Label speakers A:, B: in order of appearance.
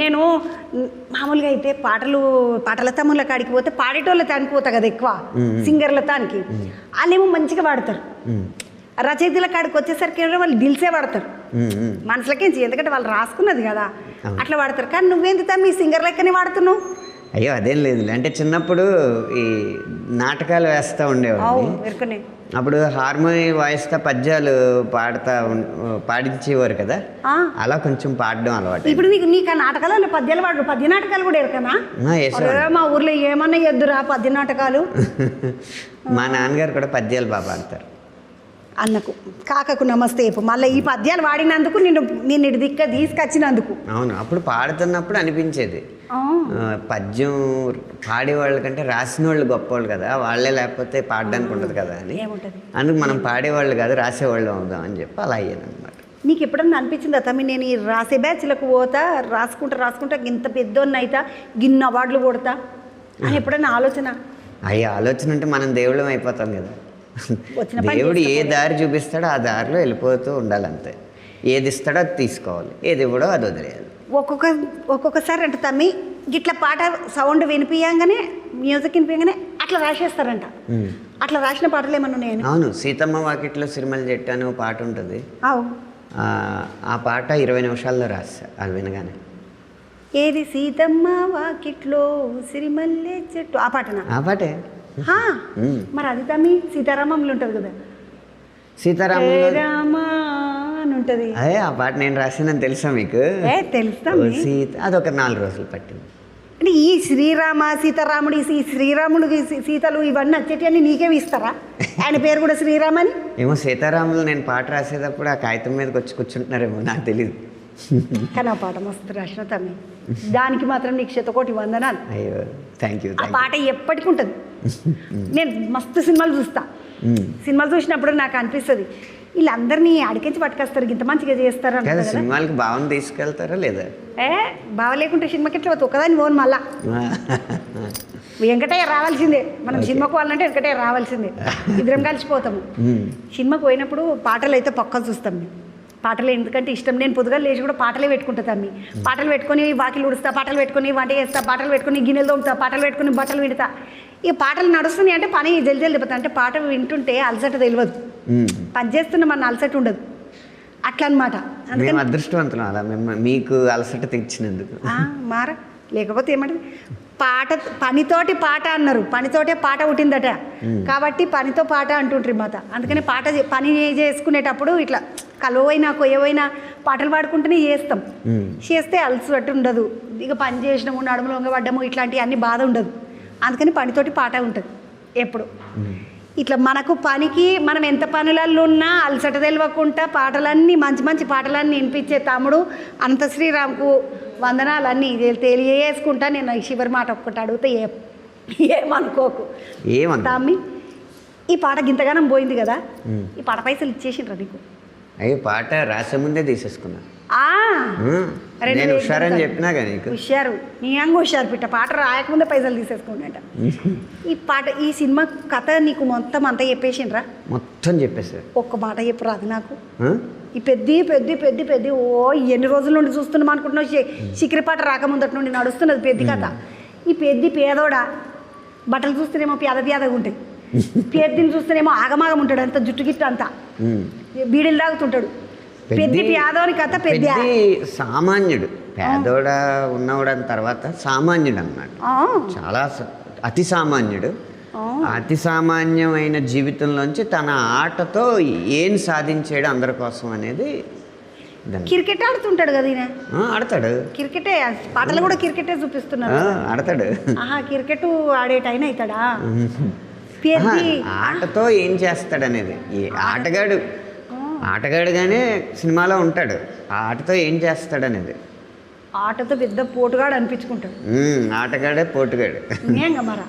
A: నేను మామూలుగా అయితే పాటల తమ్ముల కాడికి పోతే పాడేటోళ్ళ తానికి పోతా కదా ఎక్కువ సింగర్ల తానికి వాళ్ళేమో మంచిగా పాడతారు. రచయితల కాడికి వచ్చేసరికి వాళ్ళు దిల్సే పాడతారు మనసులకేంచి, ఎందుకంటే వాళ్ళు రాసుకున్నది కదా అట్లా పాడతారు. కానీ నువ్వేంటి తమ్మి సింగర్ లెక్కనే వాడుతున్నావు?
B: అయ్యో అదేం లేదు, అంటే చిన్నప్పుడు ఈ నాటకాలు వేస్తూ ఉండేవాడిని. అప్పుడు హార్మోని వాయిస్తా పద్యాలు పాడించేవారు కదా, అలా కొంచెం పాడడం అలవాటు.
A: ఇప్పుడు నీకు ఆ నాటకాలు పద్యాలు పాడు, పద్య నాటకాలు కూడా ఎరకనా? మా ఊర్లో ఏమన్నా ఎద్దురా పద్య నాటకాలు.
B: మా నాన్నగారు కూడా పద్యాలు బాగా పాడతారు.
A: అన్నకు కాకకు నమస్తే చెప్పు. మళ్ళీ ఈ పద్యాలు వాడినందుకు నేను ఇటు దిక్క తీసుకొచ్చినందుకు.
B: అవును, అప్పుడు పాడుతున్నప్పుడు అనిపించేది పద్యం పాడేవాళ్ళ కంటే రాసిన వాళ్ళు గొప్పవాళ్ళు కదా, వాళ్ళే లేకపోతే పాడడానికి ఉండదు కదా అని. అందుకు మనం పాడేవాళ్ళు కాదు రాసేవాళ్ళు అవుదాం అని చెప్పి అలా అయ్యాను అనమాట.
A: నీకు ఎప్పుడన్నా అనిపించిందా తమ్మి నేను ఈ రాసే బ్యాచ్లకు పోతా రాసుకుంటా ఇంత పెద్దోన్న అయితా గిన్నె అవార్డులు కొడతా అని ఎప్పుడన్నా ఆలోచన?
B: అయ్యే ఆలోచన ఉంటే మనం దేవుళ్ళం అయిపోతాం కదా. దేవుడు ఏ దారి చూపిస్తాడో ఆ దారిలో వెళ్ళిపోతూ ఉండాలంతే. ఏది ఇస్తాడో అది తీసుకోవాలి, ఏది ఇవ్వడో అది వదిలేయాలి.
A: ఒక్కొక్కసారి అంటే తమ్మి గిట్ల పాట సౌండ్ వినిపించగానే మ్యూజిక్ వినిపించగానే అట్లా రాసేస్తారంట. అట్లా రాసిన పాటలు ఏమన్నా ఉన్నాయని?
B: అవును, సీతమ్మ వాకిట్లో సిరిమల్లి చెట్టు అని పాట ఉంటుంది. ఆ పాట 20 నిమిషాల్లో రాసా అది వినగానే.
A: ఏది సీతమ్మ వాకిట్లో సిరిమల్లె చెట్టు ఆ పాటనా?
B: ఆ పాటే.
A: మరి అది తమ్మి సీతారామంలో ఉంటుంది కదా,
B: సీతారామ
A: అని ఉంటుంది.
B: అదే ఆ పాట నేను రాసినని తెలుసా మీకు?
A: తెలుసా.
B: సీత అదొక 4 రోజులు పట్టింది.
A: అంటే ఈ శ్రీరామ సీతారాముడు ఈ శ్రీరాముడు సీతలు ఇవన్నీ వచ్చేటి నీకే ఇస్తారా? ఆయన పేరు కూడా శ్రీరామ అని?
B: ఏమో సీతారాములు నేను పాట రాసేటప్పుడు ఆ కాగితం మీదకి వచ్చి కూర్చుంటున్నారేమో నాకు తెలియదు.
A: కానీ ఆ పాట మస్తు రాసిన తమ్మి, దానికి మాత్రం నీకు 100 వందనాలు.
B: అయ్యో థ్యాంక్ యూ.
A: ఆ పాట ఎప్పటికీ ఉంటుంది. నేను మస్తు సినిమాలు చూస్తా, సినిమాలు చూసినప్పుడు నాకు అనిపిస్తుంది వీళ్ళందరినీ అడిగించి పట్టుకొస్తారు, ఇంత మంచిగా చేస్తారు.
B: సినిమాలకి భావన తీసుకెళ్తారా లేదా?
A: బావ లేకుంటే సినిమాకి ఎట్లా ఒక్కదాన్ని పోను. మళ్ళా వెంకటయ్య రావాల్సిందే, మనం సినిమాకు వాళ్ళంటే వెంకటయ్య రావాల్సిందే, ఇద్దరం కలిసిపోతాము. సినిమాకి పోయినప్పుడు పాటలు అయితే పక్కన చూస్తాం మేము. పాటలు ఎందుకంటే ఇష్టం, నేను పొద్దుగా లేచి కూడా పాటలే పెట్టుకుంటా తమ్మి. పాటలు పెట్టుకొని వాకిలు ఉడుస్తా, పాటలు పెట్టుకొని వంట చేస్తా, పాటలు పెట్టుకొని గిన్నెలు తోముతా, పాటలు పెట్టుకొని బట్టలు విడతా. ఈ పాటలు నడుస్తున్నాయి అంటే పని జల్ది తిప్పుతా. అంటే పాట వింటుంటే అలసట తెలియదు, పని చేస్తున్న మన అలసట ఉండదు అట్లా అనమాట.
B: అందుకని అదృష్టవంతులు అలా మీకు అలసట తెచ్చినందుకు.
A: మారా లేకపోతే ఏమంటే పనితోటి పాట అన్నారు, పనితోటే పాట పుట్టిందట కాబట్టి పనితో పాట అంటుంటారు మాత. అందుకని పని చేసుకునేటప్పుడు ఇట్లా కలువైనా కొయ్యవైనా పాటలు పాడుకుంటూనే చేస్తే అలసట ఉండదు. ఇక పని చేసినాము నడుములు వంగబడ్డము ఇట్లాంటివి అన్ని బాధ ఉండదు. అందుకని పనితోటి పాట ఉంటుంది ఎప్పుడు. ఇట్లా మనకు పనికి మనం ఎంత పనులలో ఉన్నా అలసట తెలియకుండా పాటలన్నీ మంచి మంచి పాటలన్నీ వినిపించే తమ్ముడు అనంత శ్రీరామ్కు వందనాలన్నీ తెలియజేసుకుంటా. నేను శివరి మాట ఒక్కటి అడిగితే ఏమనుకోకు తమ్మి. ఈ పాట గింతగానం పోయింది కదా, ఈ పాట పైసలు ఇచ్చేసిండ్రా నీకు?
B: అయ్యో పాట రాసే ముందే తీసేసుకున్నా. నేను హుషారని చెప్పినా కానీ
A: హుషారు నీ అంగ హుషారు పిట్ట, పాట రాయకముందే పైసలు తీసేసుకున్నట. ఈ పాట ఈ సినిమా కథ నీకు మొత్తం అంతా చెప్పేసిండ్రా?
B: మొత్తం చెప్పేసారు.
A: ఒక్క మాట చెప్పు రాదు నాకు. ఈ పెద్ద ఎన్ని రోజుల నుండి చూస్తున్నాం అనుకుంటున్నావు? శిఖరి పాట రాకముందటి నుండి నడుస్తున్నది పెద్ద కథ. ఈ పేదోడా బట్టలు చూస్తేనేమో పేదగా ఉంటాయి, పెద్దని చూస్తేనేమో ఆగమాగం ఉంటాడు, అంత జుట్టు గిట్టు అంతా బీడీలు తాగుతుంటాడు. పెద్ద పేదోని కథ. పెద్ద
B: సామాన్యుడు, పేదోడ ఉన్నవాడని తర్వాత సామాన్యుడు అన్నమాట. చాలా అతి సామాన్యుడు. అతి సామాన్యమైన జీవితంలోంచి తన ఆటతో ఏం సాధించాడు అందరి కోసం అనేది.
A: క్రికెట్ ఆడుతుంటాడు కదా ఈయన?
B: ఆడతాడు
A: క్రికెటే, పాటలు కూడా క్రికెటే చూపిస్తున్నారు.
B: ఆడతాడు.
A: క్రికెట్ ఆడేటైనా అవుతాడా?
B: ఆటతో ఏం చేస్తాడనేది. ఆటగాడుగానే సినిమాలో ఉంటాడు, ఆ ఆటతో ఏం చేస్తాడనేది.
A: ఆటతో పెద్ద పోటుగాడు అనిపించుకుంటాడు.
B: ఆటగాడే పోటుగాడు.
A: మరా